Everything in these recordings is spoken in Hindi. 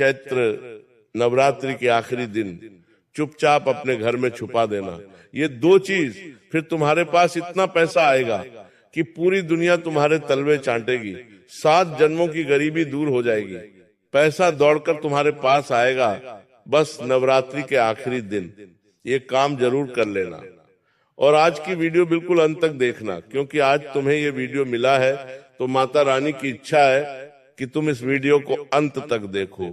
चैत्र नवरात्रि के आखिरी दिन चुपचाप अपने घर में छुपा देना। ये दो चीज, फिर तुम्हारे पास इतना पैसा आएगा कि पूरी दुनिया तुम्हारे तलवे चाटेगी, 7 जन्मों की गरीबी दूर हो जाएगी, पैसा दौड़कर तुम्हारे पास आएगा। बस नवरात्रि के आखिरी दिन ये काम जरूर कर लेना। और आज की वीडियो बिल्कुल अंत तक देखना, क्योंकि आज तुम्हें ये वीडियो मिला है तो माता रानी की इच्छा है कि तुम इस वीडियो को अंत तक देखो,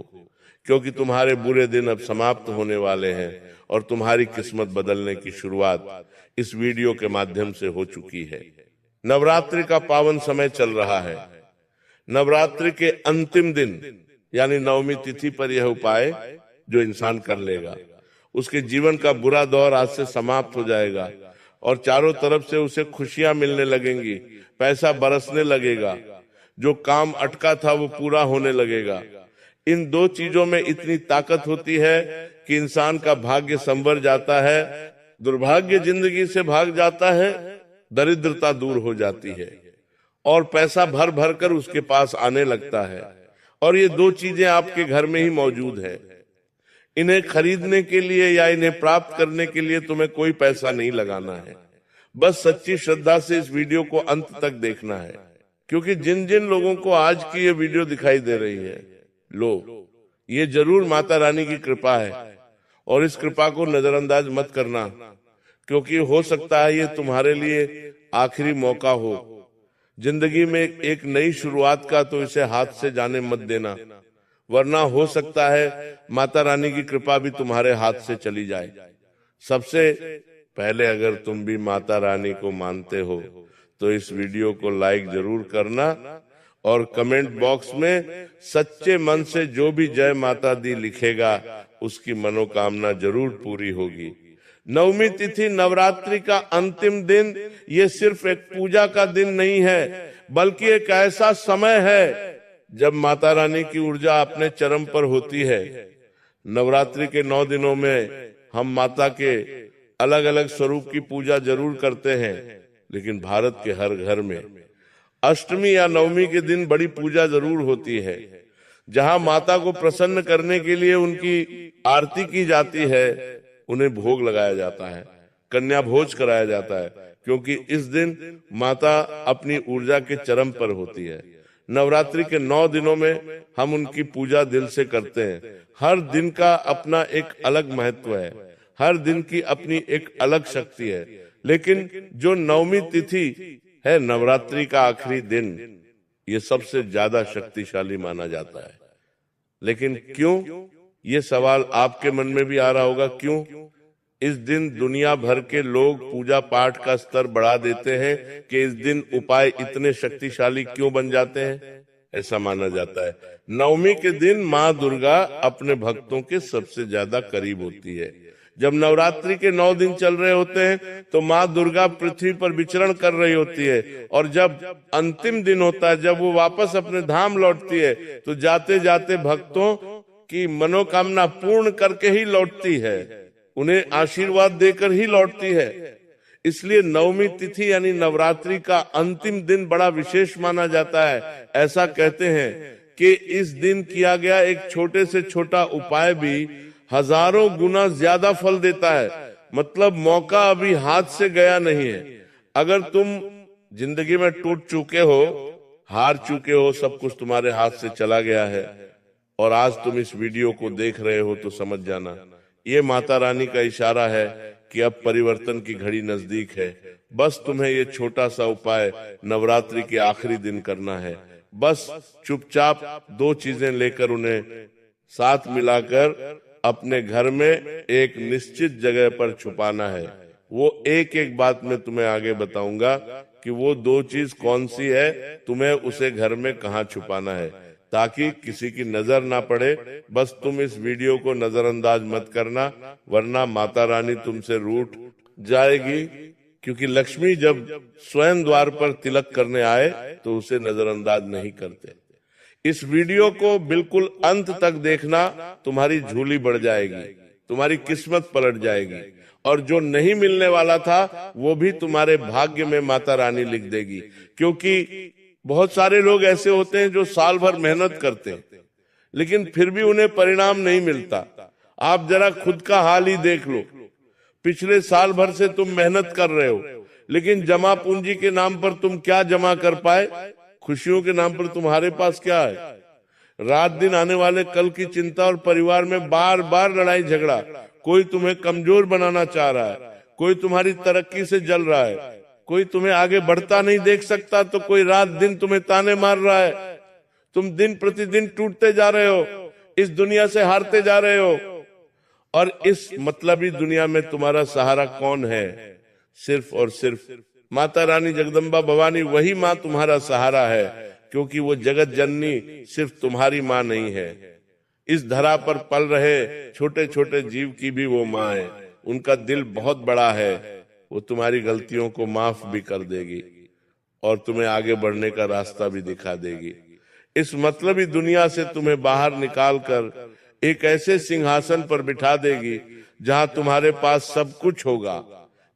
क्योंकि तुम्हारे बुरे दिन अब समाप्त होने वाले हैं और तुम्हारी किस्मत बदलने की शुरुआत इस वीडियो के माध्यम से हो चुकी है। नवरात्रि का पावन समय चल रहा है। नवरात्रि के अंतिम दिन यानी नवमी तिथि पर यह उपाय जो इंसान कर लेगा, उसके जीवन का बुरा दौर आज से समाप्त हो जाएगा और चारों तरफ से उसे खुशियां मिलने लगेंगी, पैसा बरसने लगेगा, जो काम अटका था वो पूरा होने लगेगा। इन दो चीजों में इतनी ताकत होती है कि इंसान का भाग्य संवर जाता है, दुर्भाग्य जिंदगी से भाग जाता है, दरिद्रता दूर हो जाती है और पैसा भर भर कर उसके पास आने लगता है। और ये दो चीजें आपके घर में ही मौजूद है। इन्हें खरीदने के लिए या इन्हें प्राप्त करने के लिए तुम्हें कोई पैसा नहीं लगाना है, बस सच्ची श्रद्धा से इस वीडियो को अंत तक देखना है। क्योंकि जिन जिन लोगों को आज की ये वीडियो दिखाई दे रही है, लो, ये जरूर माता रानी की कृपा है और इस कृपा को नजरअंदाज मत करना, क्योंकि हो सकता है ये तुम्हारे लिए आखिरी मौका हो जिंदगी में एक नई शुरुआत का, तो इसे हाथ से जाने मत देना, वरना हो सकता है माता रानी की कृपा भी तुम्हारे हाथ से चली जाए। सबसे पहले अगर तुम भी माता रानी को मानते हो तो इस वीडियो को लाइक जरूर करना और कमेंट बॉक्स में सच्चे मन से जो भी जय माता दी लिखेगा उसकी मनोकामना जरूर पूरी होगी। नवमी तिथि नवरात्रि का अंतिम दिन ये सिर्फ एक पूजा का दिन नहीं है, बल्कि एक ऐसा समय है जब माता रानी की ऊर्जा अपने चरम पर होती है। नवरात्रि के 9 दिनों में हम माता के अलग अलग स्वरूप की पूजा जरूर करते हैं, लेकिन भारत के हर घर में अष्टमी या नवमी के दिन बड़ी पूजा जरूर होती है, जहां माता को प्रसन्न करने के लिए उनकी आरती की जाती है, उन्हें भोग लगाया जाता है, कन्या भोज कराया जाता है, क्योंकि इस दिन माता अपनी ऊर्जा के चरम पर होती है। नवरात्रि के 9 दिनों में हम उनकी पूजा दिल से करते हैं। हर दिन का अपना एक अलग महत्व है, हर दिन की अपनी एक अलग शक्ति है, लेकिन जो नवमी तिथि है, नवरात्रि का आखिरी दिन, ये सबसे ज्यादा शक्तिशाली माना जाता है। लेकिन क्यों, ये सवाल आपके मन में भी आ रहा होगा, क्यों इस दिन दुनिया भर के लोग पूजा पाठ का स्तर बढ़ा देते हैं कि इस दिन उपाय इतने शक्तिशाली क्यों बन जाते हैं? ऐसा माना जाता है नवमी के दिन माँ दुर्गा अपने भक्तों के सबसे ज्यादा करीब होती है। जब नवरात्रि के 9 दिन चल रहे होते हैं तो माँ दुर्गा पृथ्वी पर विचरण कर रही होती है, और जब अंतिम दिन होता है, जब वो वापस अपने धाम लौटती है, तो जाते जाते भक्तों की मनोकामना पूर्ण करके ही लौटती है, उन्हें आशीर्वाद देकर ही लौटती है। इसलिए नवमी तिथि यानी नवरात्रि का अंतिम दिन बड़ा विशेष माना जाता है। ऐसा कहते हैं कि इस दिन किया गया एक छोटे से छोटा उपाय भी हजारों गुना ज्यादा फल देता है। मतलब मौका अभी हाथ से गया नहीं है। अगर तुम जिंदगी में टूट चुके हो, हार चुके हो, सब कुछ तुम्हारे हाथ से चला गया है और आज तुम इस वीडियो को देख रहे हो, तो समझ जाना ये माता रानी का इशारा है कि अब परिवर्तन की घड़ी नजदीक है। बस तुम्हें ये छोटा सा उपाय नवरात्रि के आखिरी दिन करना है। बस चुपचाप 2 चीजें लेकर उन्हें साथ मिलाकर अपने घर में एक निश्चित जगह पर छुपाना है। वो एक एक बात मैं तुम्हें आगे बताऊंगा कि वो 2 चीज कौन सी है, तुम्हें उसे घर में कहाँ छुपाना है, ताकि किसी की नजर ना पड़े। बस तुम इस वीडियो को नजरअंदाज मत करना, वरना माता रानी तुमसे रूठ जाएगी। क्योंकि लक्ष्मी जब स्वयं द्वार पर तिलक करने आए तो उसे नजरअंदाज नहीं करते। इस वीडियो को बिल्कुल अंत तक देखना, तुम्हारी झोली बढ़ जाएगी, तुम्हारी किस्मत पलट जाएगी, और जो नहीं मिलने वाला था वो भी तुम्हारे भाग्य में माता रानी लिख देगी। क्योंकि बहुत सारे लोग ऐसे होते हैं जो साल भर मेहनत करते हैं, लेकिन फिर भी उन्हें परिणाम नहीं मिलता। आप जरा खुद का हाल ही देख लो। पिछले साल भर से तुम मेहनत कर रहे हो, लेकिन जमा पूंजी के नाम पर तुम क्या जमा कर पाए? खुशियों के नाम पर तुम्हारे पास क्या है? रात दिन आने वाले कल की चिंता और परिवार में बार बार लड़ाई झगड़ा। कोई तुम्हें कमजोर बनाना चाह रहा है, कोई तुम्हारी तरक्की से जल रहा है, कोई तुम्हें आगे बढ़ता नहीं देख सकता, तो कोई रात दिन तुम्हें ताने मार रहा है। तुम दिन प्रतिदिन टूटते जा रहे हो, इस दुनिया से हारते जा रहे हो। और इस मतलबी दुनिया में तुम्हारा सहारा कौन है? सिर्फ और सिर्फ माता रानी जगदम्बा भवानी, वही माँ तुम्हारा सहारा है, क्योंकि वो जगत जननी सिर्फ तुम्हारी माँ नहीं है। इस धरा पर पल रहे छोटे छोटे जीव की भी वो माँ है। उनका दिल बहुत बड़ा है, वो तुम्हारी गलतियों को माफ भी कर देगी और तुम्हें आगे बढ़ने का रास्ता भी दिखा देगी। इस मतलबी दुनिया से तुम्हें बाहर निकाल कर एक ऐसे सिंहासन पर बिठा देगी जहां तुम्हारे पास सब कुछ होगा,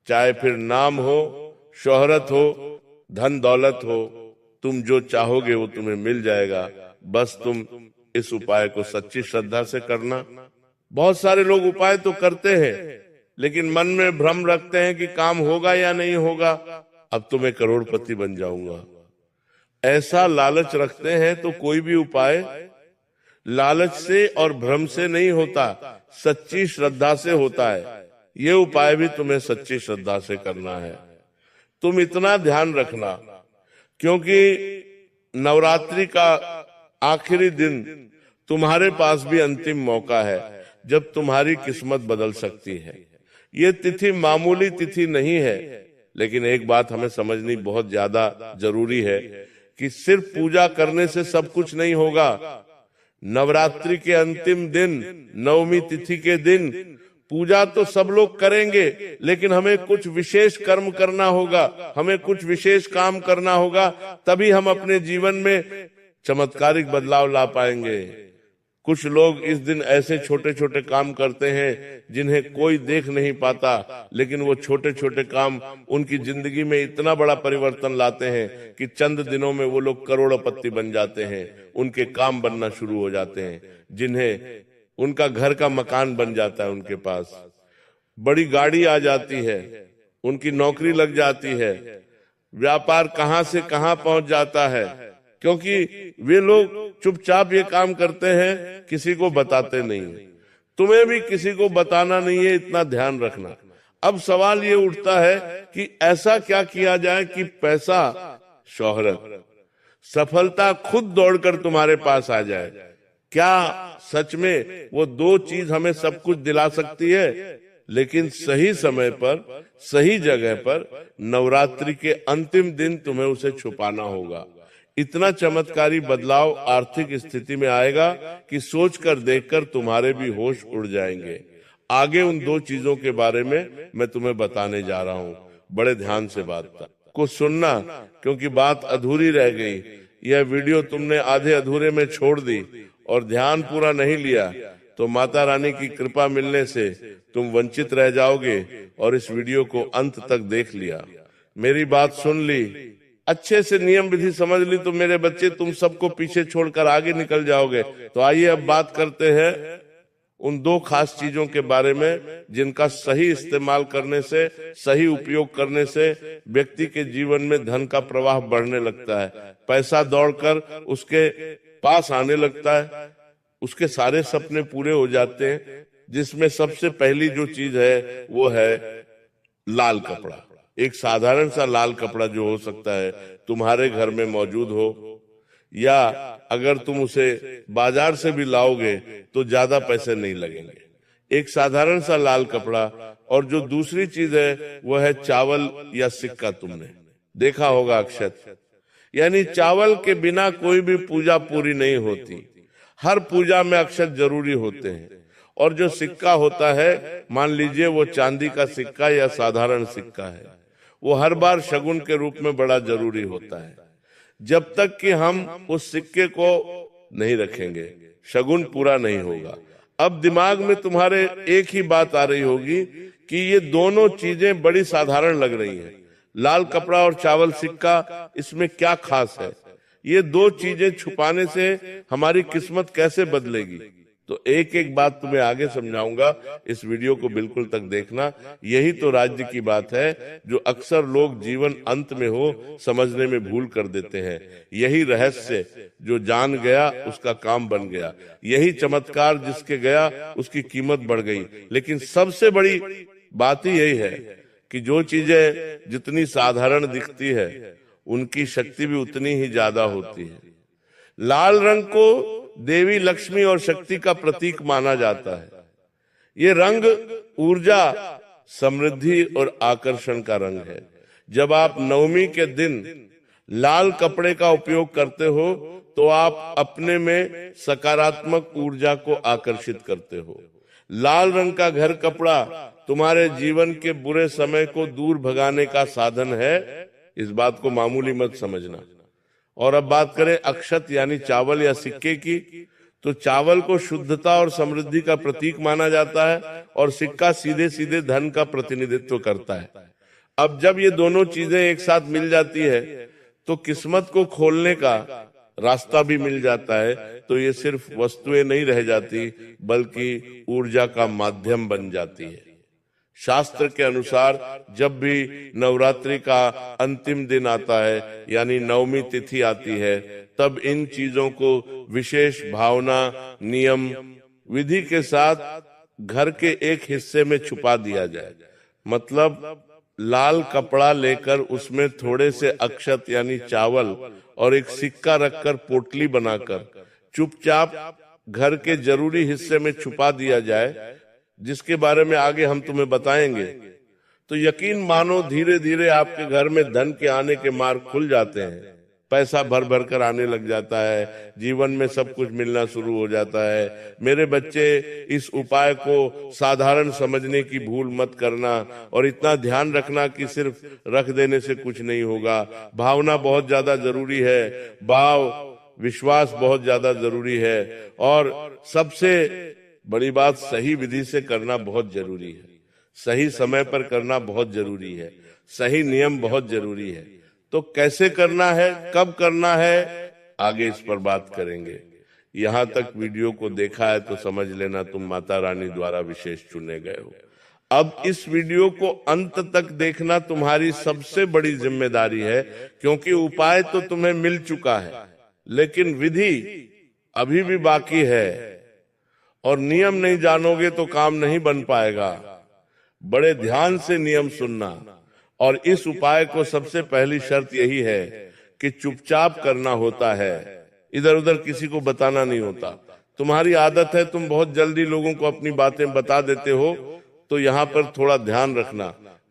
चाहे फिर नाम हो, शोहरत हो, धन दौलत हो। तुम जो चाहोगे वो तुम्हें मिल जाएगा, बस तुम इस उपाय को सच्ची श्रद्धा से करना। बहुत सारे लोग उपाय तो करते हैं, लेकिन मन में भ्रम रखते हैं कि काम होगा या नहीं होगा, अब तो मैं करोड़पति बन जाऊंगा, ऐसा लालच रखते हैं। तो कोई भी उपाय लालच से और भ्रम से नहीं होता, सच्ची श्रद्धा से होता है। ये उपाय भी तुम्हें सच्ची श्रद्धा से करना है। तुम इतना ध्यान रखना, क्योंकि नवरात्रि का आखिरी दिन तुम्हारे पास भी अंतिम मौका है जब तुम्हारी किस्मत बदल सकती है। ये तिथि मामूली तिथि नहीं है, लेकिन एक बात हमें समझनी बहुत ज्यादा जरूरी है कि सिर्फ पूजा करने से सब कुछ नहीं होगा। नवरात्रि के अंतिम दिन, नवमी तिथि के दिन पूजा तो सब लोग करेंगे, लेकिन हमें कुछ विशेष कर्म करना होगा, हमें कुछ विशेष काम करना होगा, तभी हम अपने जीवन में चमत्कारिक बदलाव ला पाएंगे। कुछ लोग इस दिन ऐसे छोटे छोटे काम करते हैं जिन्हें कोई देख नहीं पाता, लेकिन वो छोटे छोटे काम उनकी जिंदगी में इतना बड़ा परिवर्तन लाते हैं कि चंद दिनों में वो लोग करोड़पति बन जाते हैं। उनके काम बनना शुरू हो जाते हैं, जिन्हें उनका घर का मकान बन जाता है, उनके पास बड़ी गाड़ी आ जाती है, उनकी नौकरी लग जाती है, व्यापार कहां से कहां पहुंच जाता है, क्योंकि वे लोग चुपचाप ये काम करते हैं, किसी को बताते नहीं। तुम्हें भी किसी को बताना नहीं है, इतना ध्यान रखना। अब सवाल ये उठता है कि ऐसा क्या किया जाए कि पैसा, शोहरत, सफलता खुद दौड़कर तुम्हारे पास आ जाए। क्या सच में वो दो चीज हमें सब कुछ दिला सकती है? लेकिन सही समय पर, सही जगह पर, नवरात्रि के अंतिम दिन तुम्हें उसे छुपाना होगा। इतना चमत्कारी बदलाव आर्थिक स्थिति में आएगा कि सोचकर देखकर तुम्हारे भी होश उड़ जाएंगे। आगे उन दो चीजों के बारे में मैं तुम्हें बताने जा रहा हूँ। बड़े ध्यान से बात को सुनना, क्योंकि बात अधूरी रह गई। यह वीडियो तुमने आधे अधूरे में छोड़ दी और ध्यान पूरा नहीं लिया, तो माता रानी की कृपा मिलने से तुम वंचित रह जाओगे। और इस वीडियो को अंत तक देख लिया, मेरी बात सुन ली, अच्छे से नियम विधि समझ ली, तो मेरे बच्चे तुम सबको पीछे छोड़कर आगे निकल जाओगे। तो आइए अब बात करते हैं उन दो खास चीजों के बारे में जिनका सही इस्तेमाल करने से, सही उपयोग करने से व्यक्ति के जीवन में धन का प्रवाह बढ़ने लगता है, पैसा दौड़कर उसके पास आने लगता है, उसके सारे सपने पूरे हो जाते हैं। जिसमें सबसे पहली जो चीज है वो है लाल कपड़ा। एक साधारण सा लाल कपड़ा जो हो सकता है तुम्हारे घर में मौजूद हो, या अगर तुम उसे बाजार से भी लाओगे तो ज्यादा पैसे नहीं लगेंगे। एक साधारण सा लाल कपड़ा। और जो दूसरी चीज है वो है चावल या सिक्का। तुमने देखा होगा अक्षत, यानी चावल के बिना कोई भी पूजा पूरी नहीं होती। हर पूजा में अक्षत जरूरी होते हैं। और जो सिक्का होता है, मान लीजिए वो चांदी का सिक्का या साधारण सिक्का है, वो हर बार शगुन के रूप में बड़ा जरूरी होता है। जब तक कि हम उस सिक्के को नहीं रखेंगे, शगुन पूरा नहीं होगा। अब दिमाग में तुम्हारे एक ही बात आ रही होगी कि ये दोनों चीजें बड़ी साधारण लग रही हैं, लाल कपड़ा और चावल सिक्का, इसमें क्या खास है? ये दो चीजें छुपाने से हमारी किस्मत कैसे बदलेगी? तो एक एक बात तुम्हें आगे समझाऊंगा, इस वीडियो को बिल्कुल तक देखना। यही तो राज्य की बात है जो अक्सर लोग जीवन अंत में हो समझने में भूल कर देते हैं। यही रहस्य, जो जान गया उसका काम बन गया। यही चमत्कार, जिसके गया उसकी कीमत बढ़ गई। लेकिन सबसे बड़ी बात ही यही है कि जो चीजें जितनी साधारण दिखती है उनकी शक्ति भी उतनी ही ज्यादा होती है। लाल रंग को देवी लक्ष्मी और शक्ति का प्रतीक माना जाता है। ये रंग ऊर्जा, समृद्धि और आकर्षण का रंग है। जब आप नवमी के दिन लाल कपड़े का उपयोग करते हो तो आप अपने में सकारात्मक ऊर्जा को आकर्षित करते हो। लाल रंग का घर कपड़ा तुम्हारे जीवन के बुरे समय को दूर भगाने का साधन है, इस बात को मामूली मत समझना। और अब बात करें अक्षत यानी चावल या सिक्के की, तो चावल को शुद्धता और समृद्धि का प्रतीक माना जाता है और सिक्का सीधे सीधे धन का प्रतिनिधित्व करता है। अब जब ये दोनों चीजें एक साथ मिल जाती है तो किस्मत को खोलने का रास्ता भी मिल जाता है। तो ये सिर्फ वस्तुएं नहीं रह जाती बल्कि ऊर्जा का माध्यम बन जाती है। शास्त्र के अनुसार जब भी नवरात्रि का अंतिम दिन आता है यानी नवमी तिथि आती है, तब इन चीजों को विशेष भावना, नियम, विधि के साथ घर के एक हिस्से में छुपा दिया जाए। मतलब लाल कपड़ा लेकर उसमें थोड़े से अक्षत यानी चावल और एक सिक्का रखकर पोटली बनाकर चुपचाप घर के जरूरी हिस्से में छुपा दिया जाए, जिसके बारे में आगे हम तुम्हें बताएंगे। तो यकीन मानो धीरे धीरे आपके घर में धन के आने के मार्ग खुल जाते हैं। पैसा भर भर कर आने लग जाता है, जीवन में सब कुछ मिलना शुरू हो जाता है। मेरे बच्चे, इस उपाय को साधारण समझने की भूल मत करना और इतना ध्यान रखना कि सिर्फ रख देने से कुछ नहीं होगा। भावना बहुत ज्यादा जरूरी है, भाव विश्वास बहुत ज्यादा जरूरी है और सबसे बड़ी बात सही विधि से करना बहुत जरूरी है। सही समय पर करना बहुत जरूरी है। सही नियम बहुत जरूरी है। तो कैसे करना है, कब करना है, आगे इस पर बात करेंगे। यहाँ तक वीडियो को देखा है तो समझ लेना तुम माता रानी द्वारा विशेष चुने गए हो। अब इस वीडियो को अंत तक देखना तुम्हारी सबसे बड़ी जिम्मेदारी है, क्योंकि उपाय तो तुम्हें मिल चुका है लेकिन विधि अभी भी बाकी है और नियम नहीं जानोगे तो काम नहीं बन पाएगा। बड़े ध्यान से नियम सुनना। और इस उपाय को सबसे पहली शर्त यही है कि चुपचाप करना होता है, इधर उधर किसी को बताना नहीं होता। तुम्हारी आदत है तुम बहुत जल्दी लोगों को अपनी बातें बता देते हो, तो यहाँ पर थोड़ा ध्यान रखना,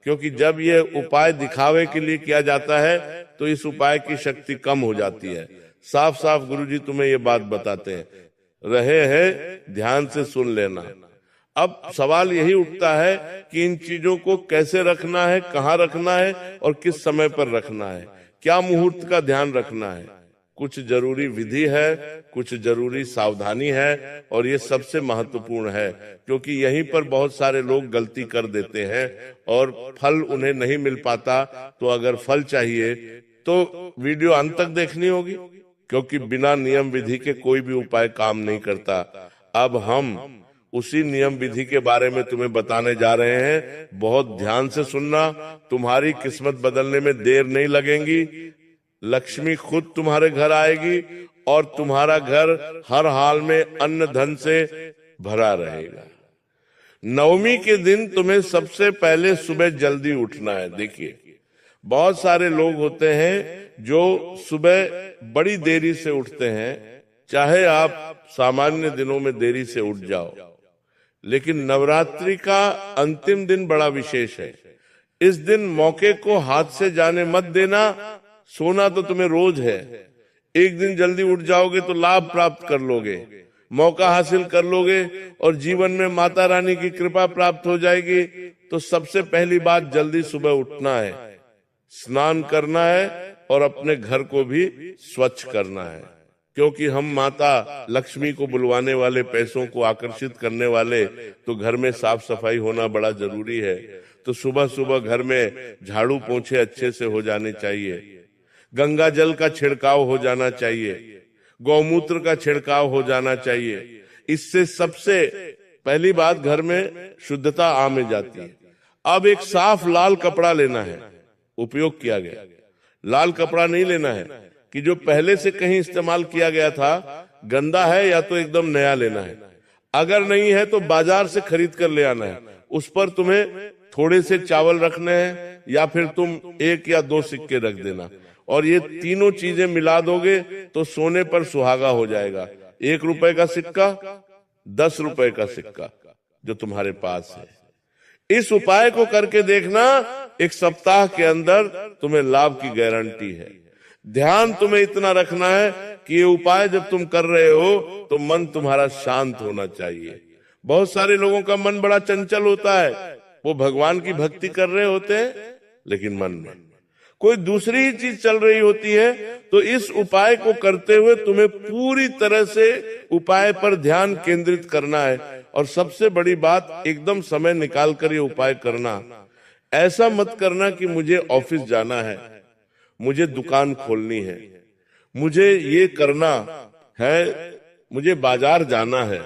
क्योंकि जब ये उपाय दिखावे के लिए किया जाता है तो इस उपाय की शक्ति कम हो जाती है। साफ साफ गुरुजी तुम्हें ये बात बताते हैं, रहे हैं ध्यान से सुन लेना। अब सवाल यही उठता है कि इन चीजों को कैसे रखना है, कहाँ रखना है और किस समय पर रखना है, क्या मुहूर्त का ध्यान रखना है। कुछ जरूरी विधि है, कुछ जरूरी सावधानी है और ये सबसे महत्वपूर्ण है, क्योंकि यहीं पर बहुत सारे लोग गलती कर देते हैं और फल उन्हें नहीं मिल पाता। तो अगर फल चाहिए तो वीडियो अंत तक देखनी होगी, क्योंकि बिना नियम विधि के कोई भी उपाय काम नहीं करता। अब हम उसी नियम विधि के बारे में तुम्हें बताने जा रहे हैं। बहुत ध्यान से सुनना, तुम्हारी किस्मत बदलने में देर नहीं लगेगी। लक्ष्मी खुद तुम्हारे घर आएगी और तुम्हारा घर हर हाल में अन्न धन से भरा रहेगा। नवमी के दिन तुम्हें सबसे पहले सुबह जल्दी उठना है। देखिए, बहुत सारे लोग होते हैं जो सुबह बड़ी देरी से उठते हैं। चाहे आप सामान्य दिनों में देरी से उठ जाओ, लेकिन नवरात्रि का अंतिम दिन बड़ा विशेष है। इस दिन मौके को हाथ से जाने मत देना। सोना तो तुम्हें रोज है, एक दिन जल्दी उठ जाओगे तो लाभ प्राप्त कर लोगे, मौका हासिल कर लोगे और जीवन में माता रानी की कृपा प्राप्त हो जाएगी। तो सबसे पहली बात, जल्दी सुबह उठना है, स्नान करना है और अपने घर को भी स्वच्छ करना है, क्योंकि हम माता लक्ष्मी को बुलवाने वाले, पैसों को आकर्षित करने वाले, तो घर में साफ सफाई होना बड़ा जरूरी है। तो सुबह सुबह घर में झाड़ू पोंछे अच्छे से हो जाने चाहिए। गंगा जल का छिड़काव हो जाना चाहिए, गौमूत्र का छिड़काव हो जाना चाहिए। इससे सबसे पहली बात घर में शुद्धता आ में जाती है। अब एक साफ लाल कपड़ा लेना है, उपयोग किया गया लाल कपड़ा नहीं लेना है कि जो पहले से कहीं इस्तेमाल किया गया था, गंदा है या तो एकदम नया लेना है। अगर नहीं है तो बाजार से खरीद कर ले आना है। उस पर तुम्हें थोड़े से चावल रखने हैं या फिर तुम 1 या 2 सिक्के रख देना, और ये तीनों चीजें मिला दोगे तो सोने पर सुहागा हो जाएगा। 1 रुपए का सिक्का, 10 रुपए का सिक्का जो तुम्हारे पास है। इस उपाय को करके देखना, 1 सप्ताह के अंदर तुम्हें लाभ की गारंटी है। ध्यान तुम्हें इतना रखना है कि ये उपाय जब तुम कर रहे हो तो मन तुम्हारा शांत होना चाहिए। बहुत सारे लोगों का मन बड़ा चंचल होता है, वो भगवान की भक्ति कर रहे होते हैं लेकिन मन में कोई दूसरी ही चीज चल रही होती है। तो इस उपाय को करते हुए तुम्हें पूरी तरह से उपाय पर ध्यान केंद्रित करना है। और सबसे बड़ी बात, एकदम समय निकाल कर ये उपाय करना। ऐसा मत करना कि मुझे ऑफिस जाना है, मुझे दुकान खोलनी है, मुझे ये करना है, मुझे बाजार जाना है।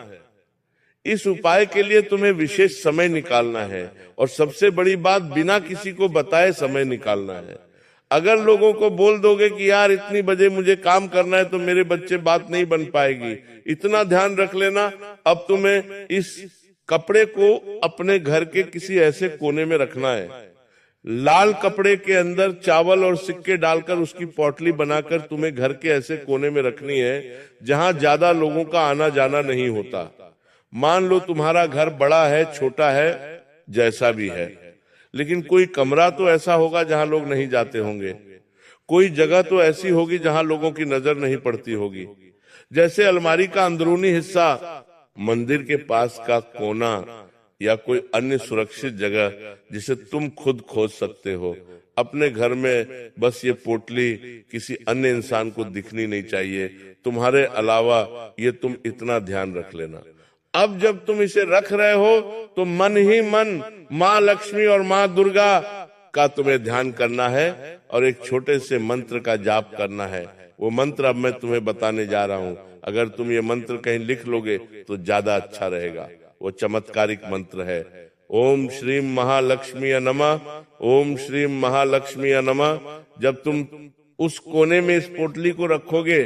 इस उपाय के लिए तुम्हें विशेष समय निकालना है, और सबसे बड़ी बात, बिना किसी को बताए समय निकालना है। अगर लोगों को बोल दोगे कि यार इतनी बजे मुझे काम करना है तो मेरे बच्चे बात नहीं बन पाएगी, इतना ध्यान रख लेना। अब तुम्हें इस कपड़े को अपने घर के किसी ऐसे कोने में रखना है, लाल कपड़े के अंदर चावल और सिक्के डालकर उसकी पोटली बनाकर तुम्हें घर के ऐसे कोने में रखनी है जहां ज्यादा लोगों का आना जाना नहीं होता। मान लो तुम्हारा घर बड़ा है, छोटा है, जैसा भी है, लेकिन कोई कमरा तो ऐसा होगा जहां लोग नहीं जाते होंगे, कोई जगह तो ऐसी होगी जहां लोगों की नजर नहीं पड़ती होगी। जैसे अलमारी का अंदरूनी हिस्सा, मंदिर के पास का कोना या कोई अन्य सुरक्षित जगह जिसे तुम खुद खोज सकते हो। अपने घर में बस ये पोटली किसी अन्य इंसान को दिखनी नहीं चाहिए, तुम्हारे अलावा। ये तुम इतना ध्यान रख लेना। अब जब तुम इसे रख रहे हो तो मन ही मन माँ लक्ष्मी और माँ दुर्गा का तुम्हें ध्यान करना है, और एक छोटे से मंत्र का जाप करना है। वो मंत्र अब मैं तुम्हें बताने जा रहा हूँ। अगर तुम ये मंत्र कहीं लिख लोगे तो ज्यादा अच्छा रहेगा। वो चमत्कारिक मंत्र है, ओम श्रीम महालक्ष्मी नमः, ओम श्रीम महालक्ष्मी नमः। जब तुम उस कोने में इस पोटली को रखोगे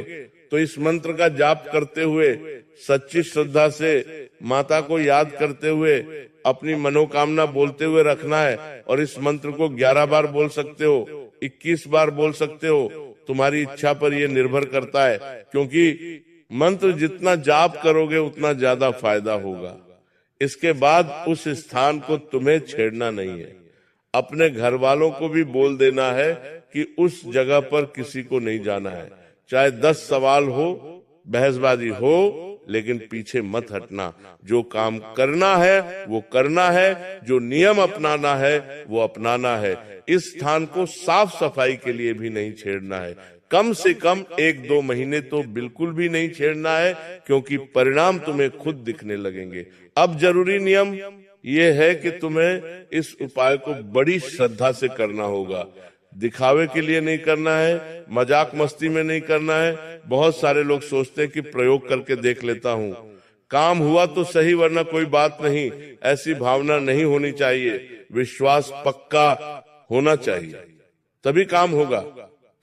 तो इस मंत्र का जाप करते हुए, सच्ची श्रद्धा से माता को याद करते हुए, अपनी मनोकामना बोलते हुए रखना है। और इस मंत्र को 11 बार बोल सकते हो, 21 बार बोल सकते हो, तुम्हारी इच्छा पर यह निर्भर करता है। क्योंकि मंत्र जितना जाप करोगे उतना ज्यादा फायदा होगा। इसके बाद उस स्थान को तुम्हें छेड़ना नहीं है। अपने घर वालों को भी बोल देना है कि उस जगह पर किसी को नहीं जाना है। चाहे 10 सवाल हो, बहसबाजी हो, लेकिन पीछे मत हटना। जो काम करना है वो करना है, जो नियम अपनाना है वो अपनाना है। इस स्थान को साफ सफाई के लिए भी नहीं छेड़ना है। कम से कम 1-2 महीने तो बिल्कुल भी नहीं छेड़ना है, क्योंकि परिणाम तुम्हें खुद दिखने लगेंगे। अब जरूरी नियम ये है कि तुम्हें इस उपाय को बड़ी श्रद्धा से करना होगा। दिखावे के लिए नहीं करना है, मजाक मस्ती में नहीं करना है। बहुत सारे लोग सोचते हैं कि प्रयोग करके देख लेता हूँ, काम हुआ तो सही वरना कोई बात नहीं। ऐसी भावना नहीं होनी चाहिए। विश्वास पक्का होना चाहिए, तभी काम होगा।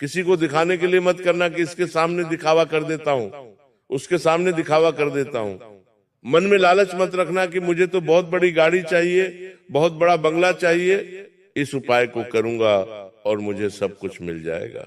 किसी को दिखाने के लिए मत करना कि इसके सामने दिखावा कर देता हूँ, उसके सामने दिखावा कर देता हूँ। मन में लालच मत रखना कि मुझे तो बहुत बड़ी गाड़ी चाहिए, बहुत बड़ा बंगला चाहिए, इस उपाय को करूंगा और मुझे सब कुछ मिल जाएगा।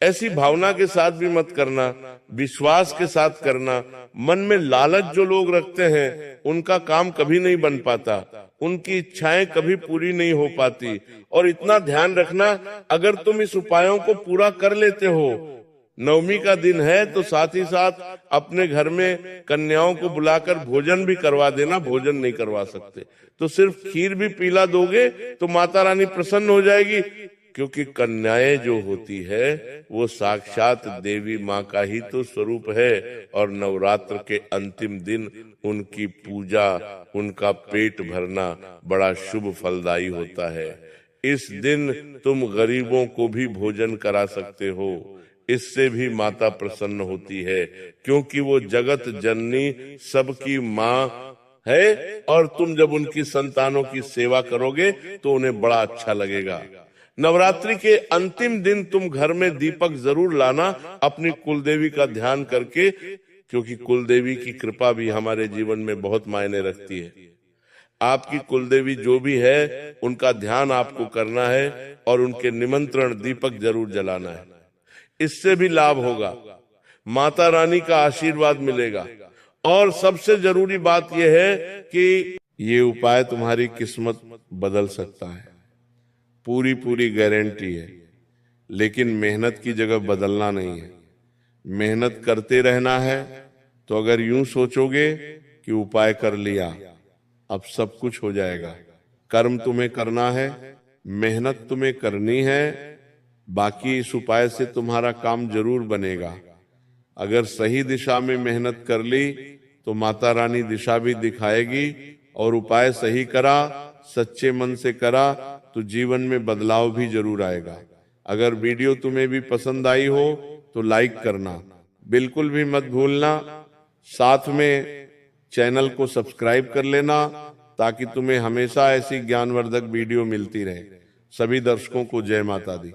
ऐसी भावना के साथ भी मत करना, विश्वास के साथ करना। मन में लालच जो लोग रखते हैं उनका काम कभी नहीं बन पाता, उनकी इच्छाएं कभी पूरी नहीं हो पाती। और इतना ध्यान रखना, अगर तुम इस उपायों को पूरा कर लेते हो, नवमी का दिन है तो साथ ही साथ अपने घर में कन्याओं को बुलाकर भोजन भी करवा देना। भोजन नहीं करवा सकते तो सिर्फ खीर भी पिला दोगे तो माता रानी प्रसन्न हो जाएगी। क्योंकि कन्याएं जो होती है वो साक्षात देवी माँ का ही तो स्वरूप है, और नवरात्र के अंतिम दिन उनकी पूजा, उनका पेट भरना बड़ा शुभ फलदायी होता है। इस दिन तुम गरीबों को भी भोजन करा सकते हो। इससे भी माता प्रसन्न होती है, क्योंकि वो जगत जननी सबकी माँ है, और तुम जब उनकी संतानों की सेवा करोगे तो उन्हें बड़ा अच्छा लगेगा। नवरात्रि के अंतिम दिन तुम घर में दीपक जरूर लाना, अपनी कुलदेवी का ध्यान करके, क्योंकि कुलदेवी की कृपा भी हमारे जीवन में बहुत मायने रखती है। आपकी कुलदेवी जो भी है उनका ध्यान आपको करना है और उनके निमंत्रण दीपक जरूर जलाना है। इससे भी लाभ होगा, माता रानी का आशीर्वाद मिलेगा। और सबसे जरूरी बात यह है कि ये उपाय तुम्हारी किस्मत बदल सकता है, पूरी पूरी गारंटी है। लेकिन मेहनत की जगह बदलना नहीं है, मेहनत करते रहना है। तो अगर यूं सोचोगे कि उपाय कर लिया अब सब कुछ हो जाएगा, कर्म तुम्हें करना है, मेहनत तुम्हें करनी है, बाकी इस उपाय से तुम्हारा काम जरूर बनेगा। अगर सही दिशा में मेहनत कर ली तो माता रानी दिशा भी दिखाएगी, और उपाय सही करा, सच्चे मन से करा तो जीवन में बदलाव भी जरूर आएगा। अगर वीडियो तुम्हें भी पसंद आई हो तो लाइक करना बिल्कुल भी मत भूलना। साथ में चैनल को सब्सक्राइब कर लेना, ताकि तुम्हें हमेशा ऐसी ज्ञानवर्धक वीडियो मिलती रहे। सभी दर्शकों को जय माता दी।